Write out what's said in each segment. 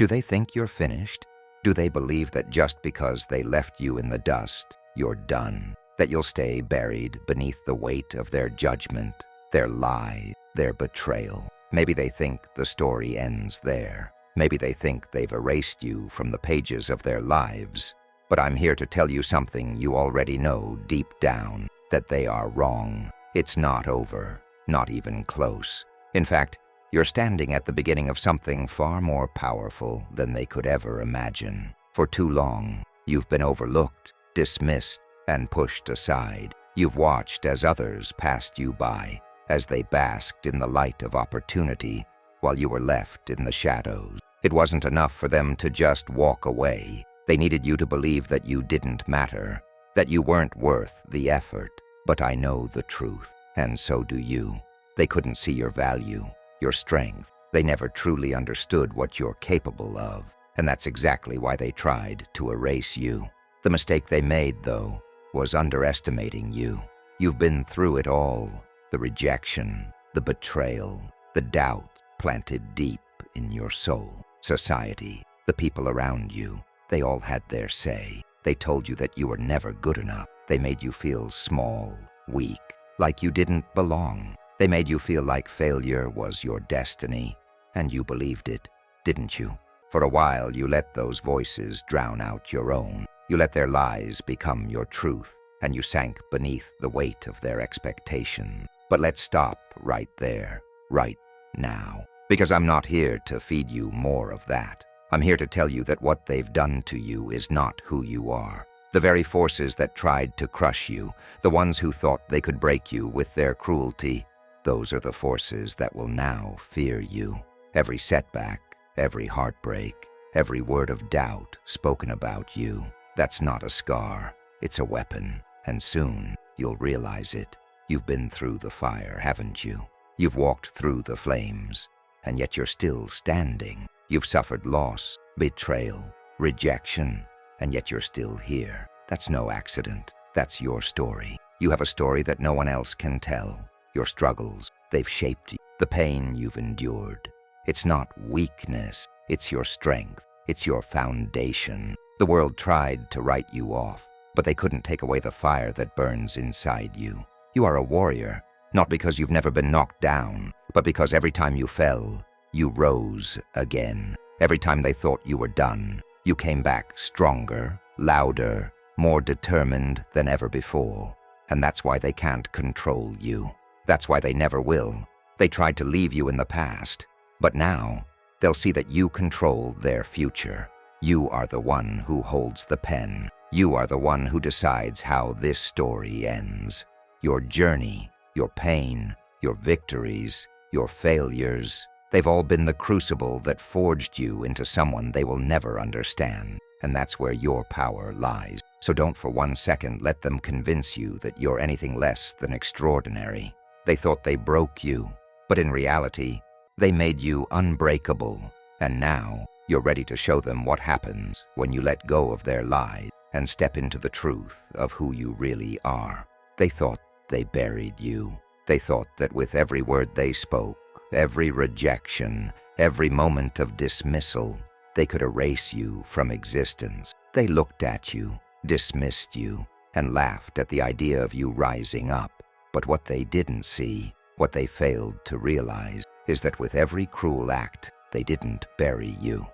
Do they think you're finished? Do they believe that just because they left you in the dust, you're done? That you'll stay buried beneath the weight of their judgment, their lie, their betrayal? Maybe they think the story ends there. Maybe they think they've erased you from the pages of their lives. But I'm here to tell you something you already know deep down, that they are wrong. It's not over, not even close. In fact, you're standing at the beginning of something far more powerful than they could ever imagine. For too long, you've been overlooked, dismissed, and pushed aside. You've watched as others passed you by, as they basked in the light of opportunity, while you were left in the shadows. It wasn't enough for them to just walk away. They needed you to believe that you didn't matter, that you weren't worth the effort. But I know the truth, and so do you. They couldn't see your value, your strength. They never truly understood what you're capable of, and that's exactly why they tried to erase you. The mistake they made, though, was underestimating you. You've been through it all, the rejection, the betrayal, the doubt planted deep in your soul. Society, the people around you, they all had their say. They told you that you were never good enough. They made you feel small, weak, like you didn't belong. They made you feel like failure was your destiny, and you believed it, didn't you? For a while, you let those voices drown out your own. You let their lies become your truth, and you sank beneath the weight of their expectation. But let's stop right there, right now, because I'm not here to feed you more of that. I'm here to tell you that what they've done to you is not who you are. The very forces that tried to crush you, the ones who thought they could break you with their cruelty, those are the forces that will now fear you. Every setback, every heartbreak, every word of doubt spoken about you, that's not a scar, it's a weapon. And soon, you'll realize it. You've been through the fire, haven't you? You've walked through the flames, and yet you're still standing. You've suffered loss, betrayal, rejection, and yet you're still here. That's no accident. That's your story. You have a story that no one else can tell. Your struggles, they've shaped you. The pain you've endured. It's not weakness. It's your strength. It's your foundation. The world tried to write you off, but they couldn't take away the fire that burns inside you. You are a warrior, not because you've never been knocked down, but because every time you fell, you rose again. Every time they thought you were done, you came back stronger, louder, more determined than ever before. And that's why they can't control you. That's why they never will. They tried to leave you in the past, but now they'll see that you control their future. You are the one who holds the pen. You are the one who decides how this story ends. Your journey, your pain, your victories, your failures, they've all been the crucible that forged you into someone they will never understand. And that's where your power lies. So don't for 1 second let them convince you that you're anything less than extraordinary. They thought they broke you, but in reality, they made you unbreakable. And now, you're ready to show them what happens when you let go of their lies and step into the truth of who you really are. They thought they buried you. They thought that with every word they spoke, every rejection, every moment of dismissal, they could erase you from existence. They looked at you, dismissed you, and laughed at the idea of you rising up. But what they didn't see, what they failed to realize, is that with every cruel act, they didn't bury you.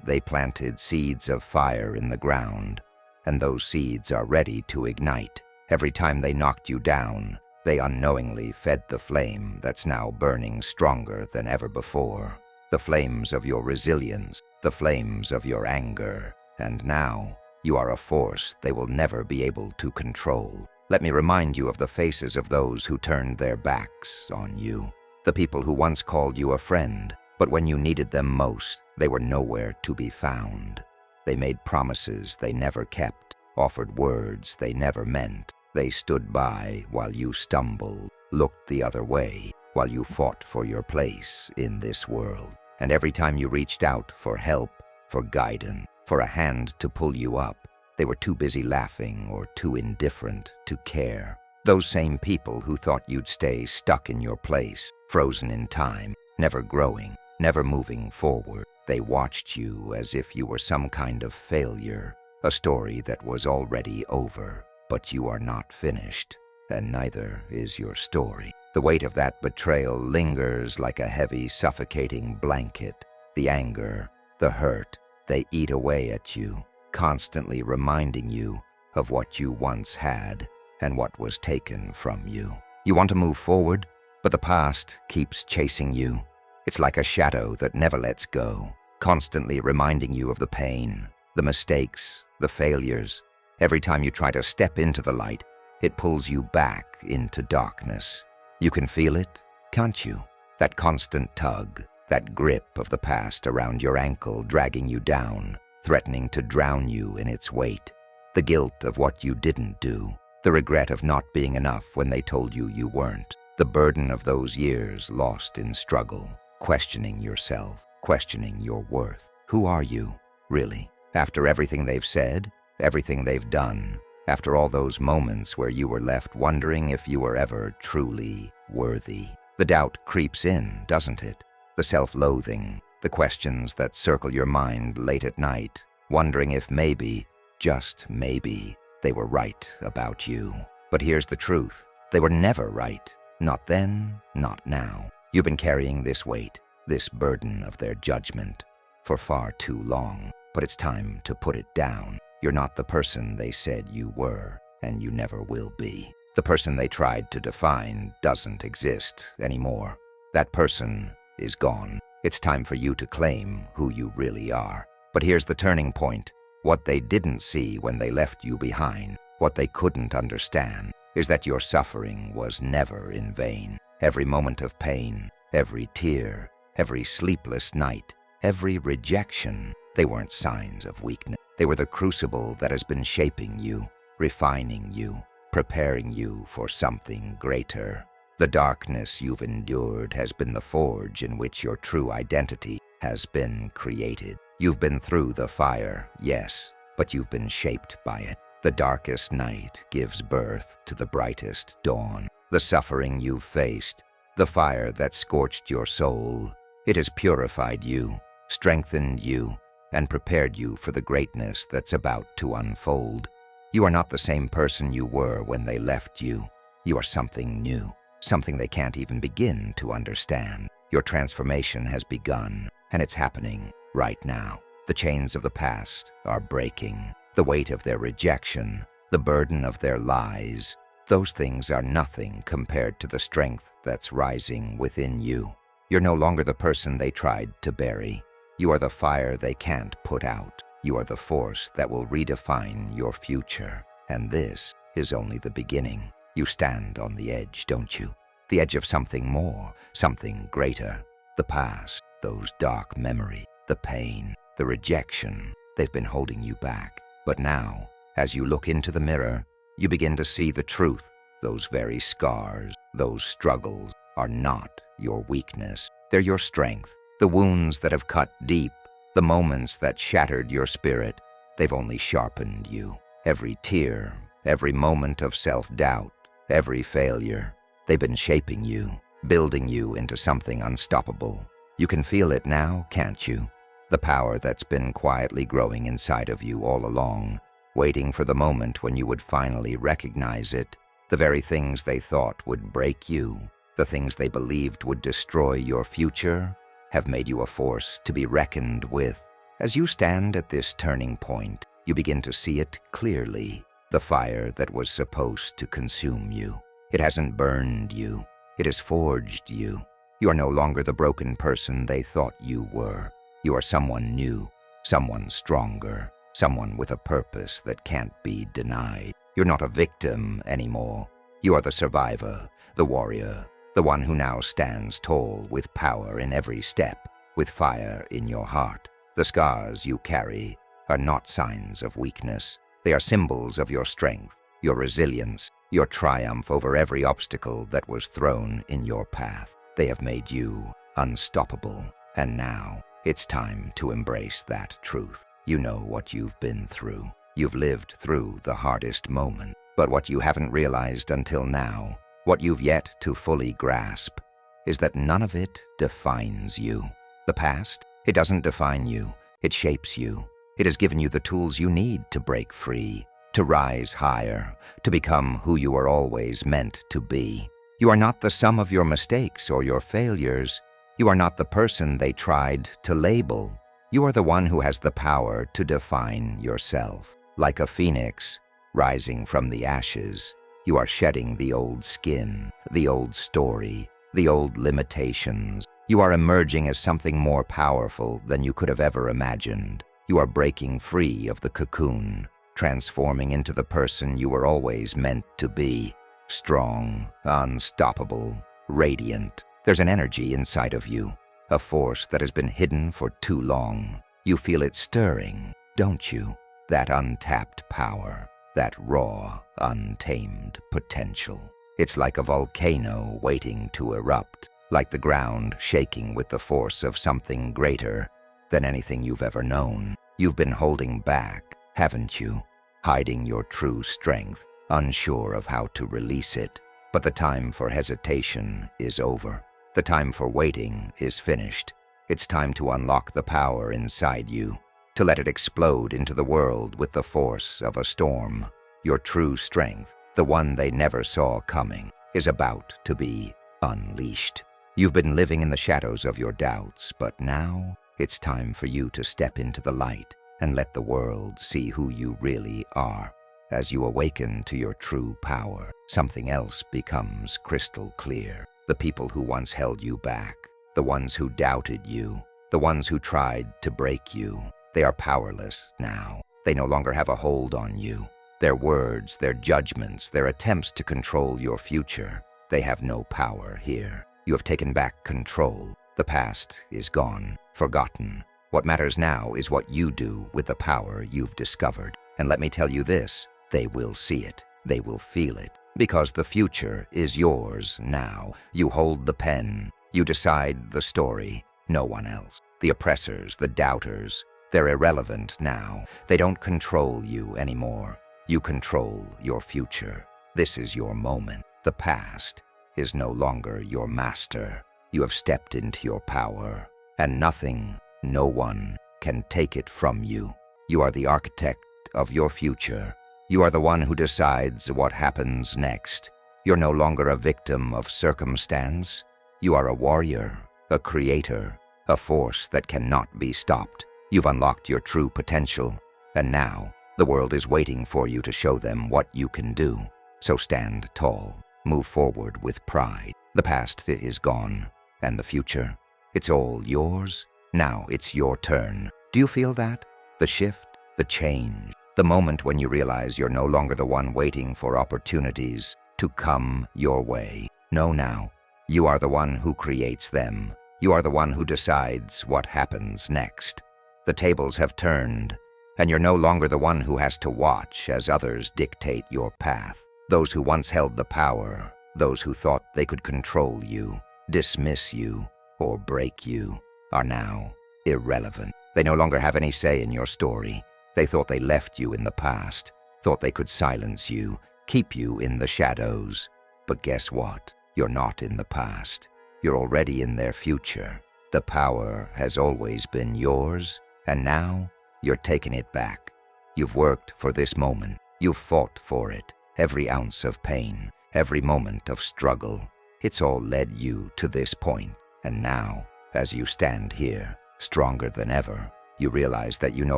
They planted seeds of fire in the ground, and those seeds are ready to ignite. Every time they knocked you down, they unknowingly fed the flame that's now burning stronger than ever before. The flames of your resilience, the flames of your anger, and now you are a force they will never be able to control. Let me remind you of the faces of those who turned their backs on you. The people who once called you a friend, but when you needed them most, they were nowhere to be found. They made promises they never kept, offered words they never meant. They stood by while you stumbled, looked the other way, while you fought for your place in this world. And every time you reached out for help, for guidance, for a hand to pull you up, they were too busy laughing or too indifferent to care. Those same people who thought you'd stay stuck in your place, frozen in time, never growing, never moving forward. They watched you as if you were some kind of failure, a story that was already over. But you are not finished, and neither is your story. The weight of that betrayal lingers like a heavy, suffocating blanket. The anger, the hurt, they eat away at you, constantly reminding you of what you once had and what was taken from you. You want to move forward, but the past keeps chasing you. It's like a shadow that never lets go, constantly reminding you of the pain, the mistakes, the failures. Every time you try to step into the light, it pulls you back into darkness. You can feel it, can't you? That constant tug, that grip of the past around your ankle, dragging you down, threatening to drown you in its weight. The guilt of what you didn't do, the regret of not being enough when they told you you weren't, the burden of those years lost in struggle, questioning yourself, questioning your worth. Who are you, really? After everything they've said, everything they've done, after all those moments where you were left wondering if you were ever truly worthy. The doubt creeps in, doesn't it? The self-loathing, the questions that circle your mind late at night, wondering if maybe, just maybe, they were right about you. But here's the truth. They were never right. Not then, not now. You've been carrying this weight, this burden of their judgment, for far too long. But it's time to put it down. You're not the person they said you were, and you never will be. The person they tried to define doesn't exist anymore. That person is gone. It's time for you to claim who you really are. But here's the turning point. What they didn't see when they left you behind, what they couldn't understand, is that your suffering was never in vain. Every moment of pain, every tear, every sleepless night, every rejection, they weren't signs of weakness. They were the crucible that has been shaping you, refining you, preparing you for something greater. The darkness you've endured has been the forge in which your true identity has been created. You've been through the fire, yes, but you've been shaped by it. The darkest night gives birth to the brightest dawn. The suffering you've faced, the fire that scorched your soul, it has purified you, strengthened you, and prepared you for the greatness that's about to unfold. You are not the same person you were when they left you. You are something new, something they can't even begin to understand. Your transformation has begun, and it's happening right now. The chains of the past are breaking. The weight of their rejection, the burden of their lies, those things are nothing compared to the strength that's rising within you. You're no longer the person they tried to bury. You are the fire they can't put out. You are the force that will redefine your future. And this is only the beginning. You stand on the edge, don't you? The edge of something more, something greater. The past, those dark memories, the pain, the rejection, they've been holding you back. But now, as you look into the mirror, you begin to see the truth. Those very scars, those struggles, are not your weakness. They're your strength. The wounds that have cut deep, the moments that shattered your spirit, they've only sharpened you. Every tear, every moment of self-doubt, every failure, they've been shaping you, building you into something unstoppable. You can feel it now, can't you? The power that's been quietly growing inside of you all along, waiting for the moment when you would finally recognize it. The very things they thought would break you, the things they believed would destroy your future, have made you a force to be reckoned with. As you stand at this turning point, you begin to see it clearly. The fire that was supposed to consume you. It hasn't burned you. It has forged you. You are no longer the broken person they thought you were. You are someone new, someone stronger, someone with a purpose that can't be denied. You're not a victim anymore. You are the survivor, the warrior, the one who now stands tall with power in every step, with fire in your heart. The scars you carry are not signs of weakness. They are symbols of your strength, your resilience, your triumph over every obstacle that was thrown in your path. They have made you unstoppable, and now it's time to embrace that truth. You know what you've been through. You've lived through the hardest moment. But what you haven't realized until now, what you've yet to fully grasp, is that none of it defines you. The past, It doesn't define you. It shapes you. It has given you the tools you need to break free, to rise higher, to become who you are always meant to be. You are not the sum of your mistakes or your failures. You are not the person they tried to label. You are the one who has the power to define yourself. Like a phoenix rising from the ashes, you are shedding the old skin, the old story, the old limitations. You are emerging as something more powerful than you could have ever imagined. You are breaking free of the cocoon, transforming into the person you were always meant to be. Strong, unstoppable, radiant. There's an energy inside of you, a force that has been hidden for too long. You feel it stirring, don't you? That untapped power, that raw, untamed potential. It's like a volcano waiting to erupt, like the ground shaking with the force of something greater than anything you've ever known. You've been holding back, haven't you? Hiding your true strength, unsure of how to release it. But the time for hesitation is over. The time for waiting is finished. It's time to unlock the power inside you, to let it explode into the world with the force of a storm. Your true strength, the one they never saw coming, is about to be unleashed. You've been living in the shadows of your doubts, but now it's time for you to step into the light and let the world see who you really are. As you awaken to your true power, something else becomes crystal clear. The people who once held you back, the ones who doubted you, the ones who tried to break you, they are powerless now. They no longer have a hold on you. Their words, their judgments, their attempts to control your future, they have no power here. You have taken back control. The past is gone, forgotten. What matters now is what you do with the power you've discovered. And let me tell you this, they will see it, they will feel it, because the future is yours now. You hold the pen, you decide the story, no one else. The oppressors, the doubters, they're irrelevant now. They don't control you anymore. You control your future. This is your moment. The past is no longer your master. You have stepped into your power, and nothing, no one, can take it from you. You are the architect of your future. You are the one who decides what happens next. You're no longer a victim of circumstance. You are a warrior, a creator, a force that cannot be stopped. You've unlocked your true potential, and now the world is waiting for you to show them what you can do. So stand tall, move forward with pride. The past is gone, and the future, it's all yours. Now it's your turn. Do you feel that? The shift, the change, the moment when you realize you're no longer the one waiting for opportunities to come your way. No, now, you are the one who creates them. You are the one who decides what happens next. The tables have turned, and you're no longer the one who has to watch as others dictate your path. Those who once held the power, those who thought they could control you, dismiss you, or break you, are now irrelevant. They no longer have any say in your story. They thought they left you in the past, thought they could silence you, keep you in the shadows. But guess what? You're not in the past. You're already in their future. The power has always been yours, and now you're taking it back. You've worked for this moment. You've fought for it. Every ounce of pain, every moment of struggle, it's all led you to this point. And now, as you stand here, stronger than ever, you realize that you no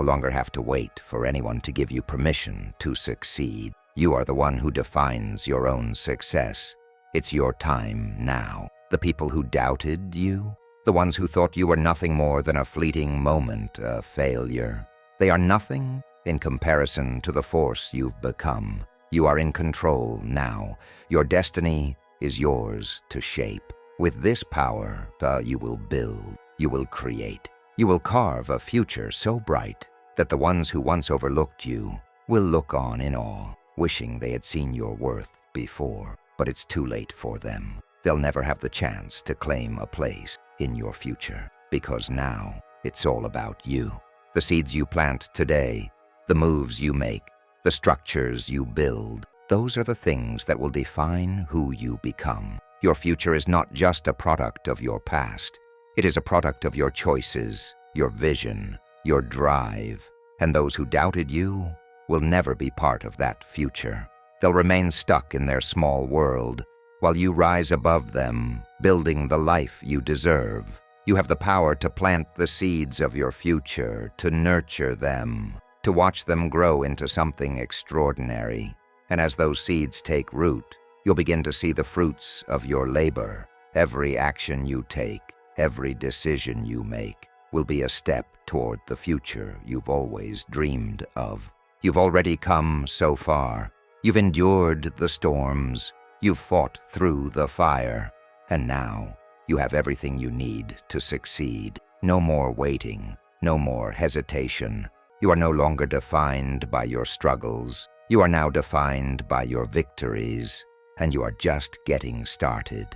longer have to wait for anyone to give you permission to succeed. You are the one who defines your own success. It's your time now. The people who doubted you, the ones who thought you were nothing more than a fleeting moment, a failure, they are nothing in comparison to the force you've become. You are in control now. Your destiny is yours to shape. With this power, you will build, you will create. You will carve a future so bright that the ones who once overlooked you will look on in awe, wishing they had seen your worth before. But it's too late for them. They'll never have the chance to claim a place in your future, because now it's all about you. The seeds you plant today, the moves you make, the structures you build, those are the things that will define who you become. Your future is not just a product of your past. It is a product of your choices, your vision, your drive, and those who doubted you will never be part of that future. They'll remain stuck in their small world while you rise above them, building the life you deserve. You have the power to plant the seeds of your future, to nurture them, to watch them grow into something extraordinary. And as those seeds take root, you'll begin to see the fruits of your labor. Every action you take, every decision you make, will be a step toward the future you've always dreamed of. You've already come so far. You've endured the storms. You've fought through the fire. And now, you have everything you need to succeed. No more waiting, no more hesitation. You are no longer defined by your struggles. You are now defined by your victories, and you are just getting started.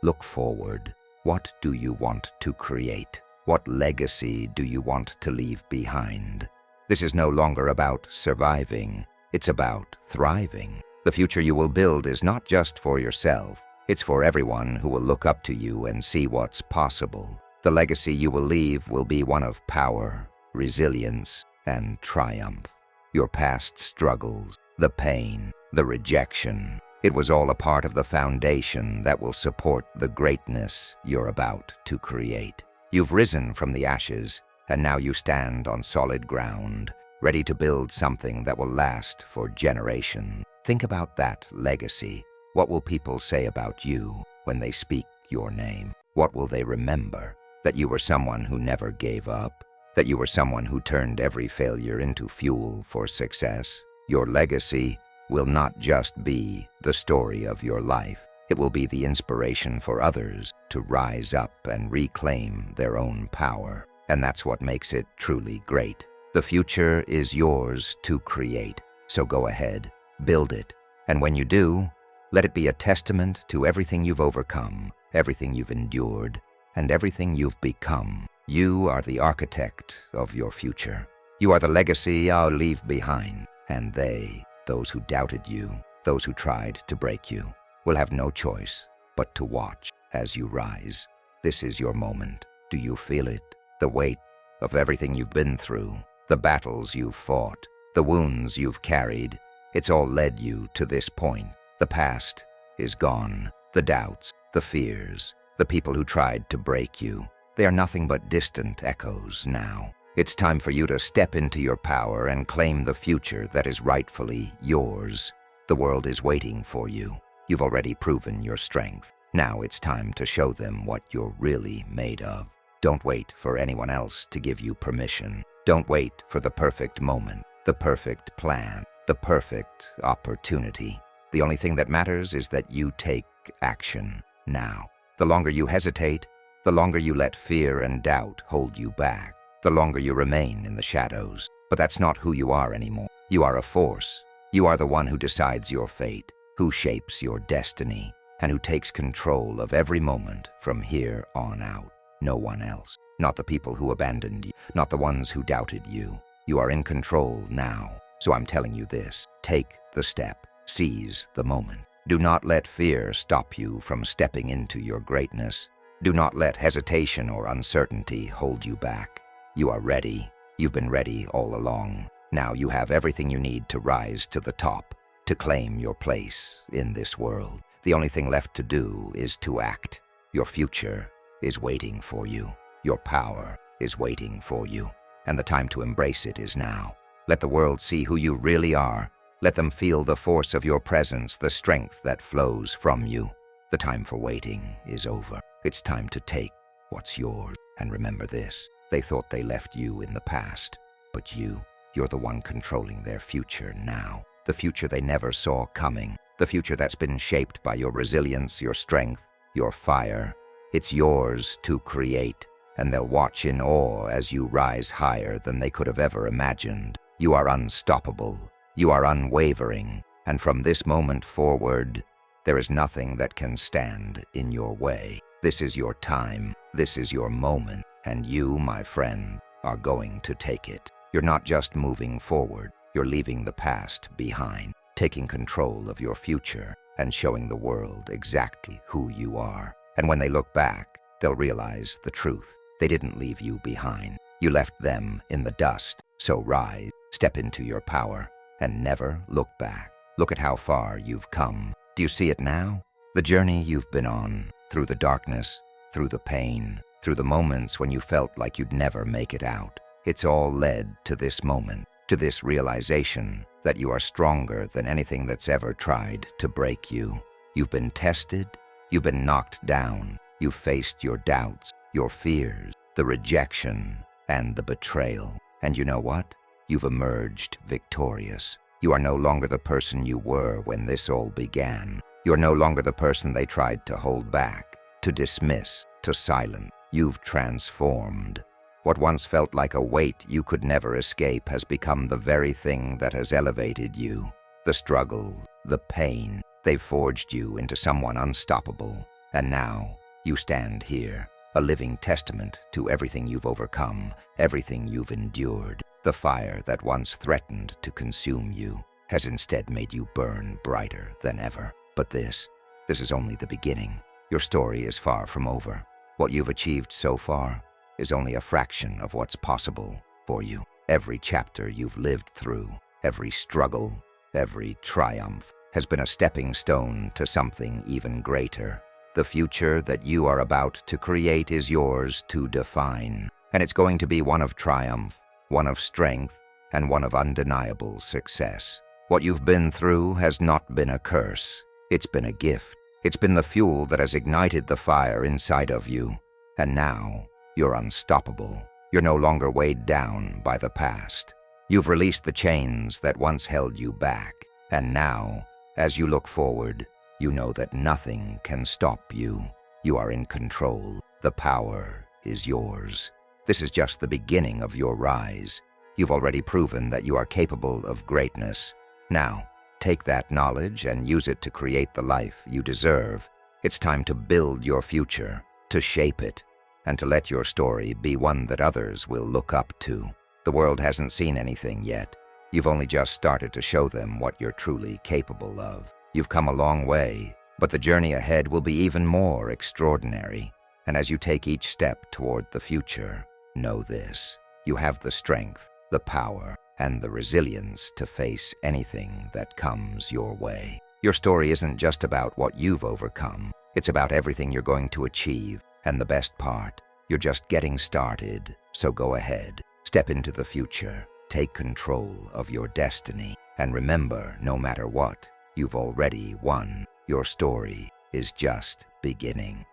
Look forward. What do you want to create? What legacy do you want to leave behind? This is no longer about surviving. It's about thriving. The future you will build is not just for yourself. It's for everyone who will look up to you and see what's possible. The legacy you will leave will be one of power, resilience, and triumph. Your past struggles, the pain, the rejection, it was all a part of the foundation that will support the greatness you're about to create. You've risen from the ashes, and now you stand on solid ground, ready to build something that will last for generations. Think about that legacy. What will people say about you when they speak your name? What will they remember? That you were someone who never gave up? That you were someone who turned every failure into fuel for success? Your legacy will not just be the story of your life. It will be the inspiration for others to rise up and reclaim their own power. And that's what makes it truly great. The future is yours to create. So go ahead, build it. And when you do, let it be a testament to everything you've overcome, everything you've endured, and everything you've become. You are the architect of your future. You are the legacy I'll leave behind. And they, those who doubted you, those who tried to break you, will have no choice but to watch as you rise. This is your moment. Do you feel it? The weight of everything you've been through, the battles you've fought, the wounds you've carried, it's all led you to this point. The past is gone. The doubts, the fears, the people who tried to break you, they are nothing but distant echoes now. It's time for you to step into your power and claim the future that is rightfully yours. The world is waiting for you. You've already proven your strength. Now it's time to show them what you're really made of. Don't wait for anyone else to give you permission. Don't wait for the perfect moment, the perfect plan, the perfect opportunity. The only thing that matters is that you take action now. The longer you hesitate, the longer you let fear and doubt hold you back. The longer you remain in the shadows. But that's not who you are anymore. You are a force. You are the one who decides your fate, who shapes your destiny, and who takes control of every moment from here on out. No one else. Not the people who abandoned you, not the ones who doubted you. You are in control now. So I'm telling you this. Take the step. Seize the moment. Do not let fear stop you from stepping into your greatness. Do not let hesitation or uncertainty hold you back. You are ready. You've been ready all along. Now you have everything you need to rise to the top, to claim your place in this world. The only thing left to do is to act. Your future is waiting for you. Your power is waiting for you. And the time to embrace it is now. Let the world see who you really are. Let them feel the force of your presence, the strength that flows from you. The time for waiting is over. It's time to take what's yours. And remember this. They thought they left you in the past, but you're the one controlling their future now. The future they never saw coming. The future that's been shaped by your resilience, your strength, your fire. It's yours to create, and they'll watch in awe as you rise higher than they could have ever imagined. You are unstoppable. You are unwavering. And from this moment forward, there is nothing that can stand in your way. This is your time. This is your moment. And you, my friend, are going to take it. You're not just moving forward. You're leaving the past behind, taking control of your future and showing the world exactly who you are. And when they look back, they'll realize the truth. They didn't leave you behind. You left them in the dust. So rise, step into your power, and never look back. Look at how far you've come. Do you see it now? The journey you've been on, through the darkness, through the pain, through the moments when you felt like you'd never make it out. It's all led to this moment, to this realization that you are stronger than anything that's ever tried to break you. You've been tested, you've been knocked down, you've faced your doubts, your fears, the rejection, and the betrayal. And you know what? You've emerged victorious. You are no longer the person you were when this all began. You're no longer the person they tried to hold back, to dismiss, to silence. You've transformed. What once felt like a weight you could never escape has become the very thing that has elevated you. The struggle, the pain, they've forged you into someone unstoppable. And now, you stand here, a living testament to everything you've overcome, everything you've endured. The fire that once threatened to consume you has instead made you burn brighter than ever. But this is only the beginning. Your story is far from over. What you've achieved so far is only a fraction of what's possible for you. Every chapter you've lived through, every struggle, every triumph has been a stepping stone to something even greater. The future that you are about to create is yours to define, and it's going to be one of triumph, one of strength, and one of undeniable success. What you've been through has not been a curse. It's been a gift. It's been the fuel that has ignited the fire inside of you. And now, you're unstoppable. You're no longer weighed down by the past. You've released the chains that once held you back. And now, as you look forward, you know that nothing can stop you. You are in control. The power is yours. This is just the beginning of your rise. You've already proven that you are capable of greatness. Now, take that knowledge and use it to create the life you deserve. It's time to build your future, to shape it, and to let your story be one that others will look up to. The world hasn't seen anything yet. You've only just started to show them what you're truly capable of. You've come a long way, but the journey ahead will be even more extraordinary. And as you take each step toward the future, know this: you have the strength, the power, and the resilience to face anything that comes your way. Your story isn't just about what you've overcome. It's about everything you're going to achieve. And the best part, you're just getting started. So go ahead, step into the future, take control of your destiny, and remember, no matter what, you've already won. Your story is just beginning.